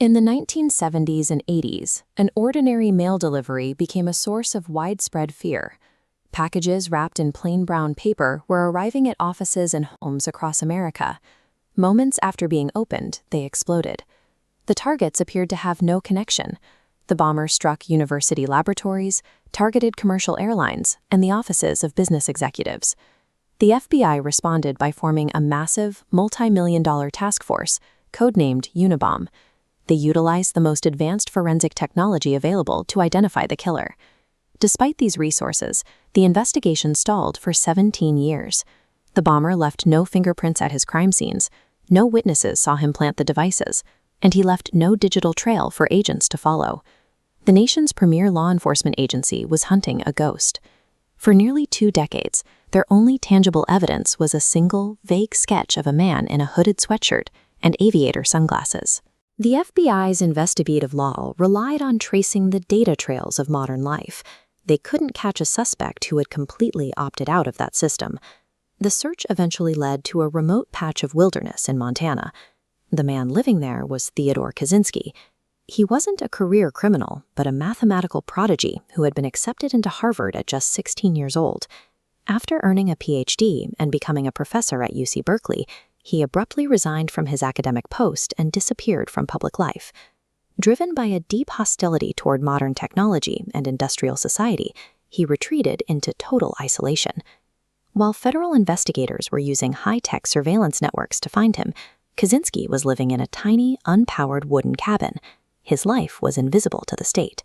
In the 1970s and 80s, an ordinary mail delivery became a source of widespread fear. Packages wrapped in plain brown paper were arriving at offices and homes across America. Moments after being opened, they exploded. The targets appeared to have no connection. The bomber struck university laboratories, targeted commercial airlines, and the offices of business executives. The FBI responded by forming a massive, multi-million-dollar task force, codenamed Unabomber. They utilized the most advanced forensic technology available to identify the killer. Despite these resources, the investigation stalled for 17 years. The bomber left no fingerprints at his crime scenes, no witnesses saw him plant the devices, and he left no digital trail for agents to follow. The nation's premier law enforcement agency was hunting a ghost. For nearly 2 decades, their only tangible evidence was a single, vague sketch of a man in a hooded sweatshirt and aviator sunglasses. The FBI's investigative law relied on tracing the data trails of modern life. They couldn't catch a suspect who had completely opted out of that system. The search eventually led to a remote patch of wilderness in Montana. The man living there was Theodore Kaczynski. He wasn't a career criminal, but a mathematical prodigy who had been accepted into Harvard at just 16 years old. After earning a PhD and becoming a professor at UC Berkeley, he abruptly resigned from his academic post and disappeared from public life. Driven by a deep hostility toward modern technology and industrial society, he retreated into total isolation. While federal investigators were using high-tech surveillance networks to find him, Kaczynski was living in a tiny, unpowered wooden cabin. His life was invisible to the state.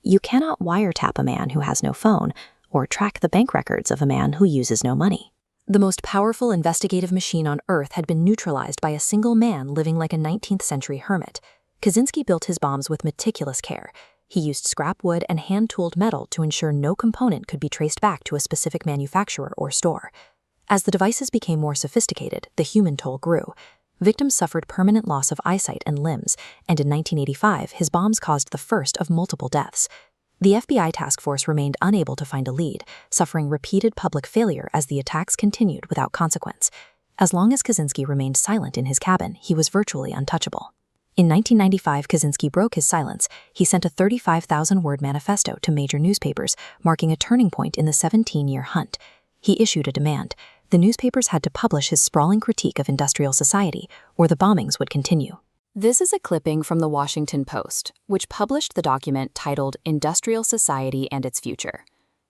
You cannot wiretap a man who has no phone, or track the bank records of a man who uses no money. The most powerful investigative machine on Earth had been neutralized by a single man living like a 19th-century hermit. Kaczynski built his bombs with meticulous care. He used scrap wood and hand-tooled metal to ensure no component could be traced back to a specific manufacturer or store. As the devices became more sophisticated, the human toll grew. Victims suffered permanent loss of eyesight and limbs, and in 1985, his bombs caused the first of multiple deaths. The FBI task force remained unable to find a lead, suffering repeated public failure as the attacks continued without consequence. As long as Kaczynski remained silent in his cabin, he was virtually untouchable. In 1995, Kaczynski broke his silence. He sent a 35,000-word manifesto to major newspapers, marking a turning point in the 17-year hunt. He issued a demand. The newspapers had to publish his sprawling critique of industrial society, or the bombings would continue. This is a clipping from the Washington Post, which published the document titled Industrial Society and Its Future.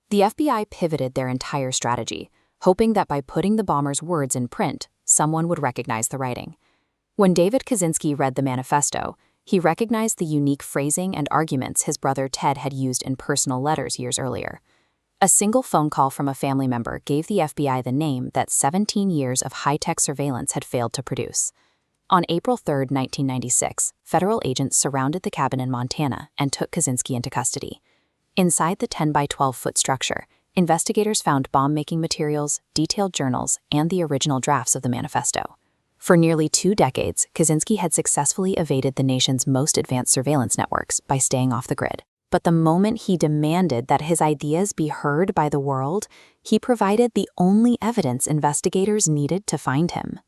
The FBI pivoted their entire strategy, hoping that by putting the bomber's words in print, someone would recognize the writing. When David Kaczynski read the manifesto, he recognized the unique phrasing and arguments his brother Ted had used in personal letters years earlier. A single phone call from a family member gave the FBI the name that 17 years of high-tech surveillance had failed to produce. On April 3, 1996, federal agents surrounded the cabin in Montana and took Kaczynski into custody. Inside the 10 by 12-foot structure, investigators found bomb-making materials, detailed journals, and the original drafts of the manifesto. For nearly 2 decades, Kaczynski had successfully evaded the nation's most advanced surveillance networks by staying off the grid. But the moment he demanded that his ideas be heard by the world, he provided the only evidence investigators needed to find him.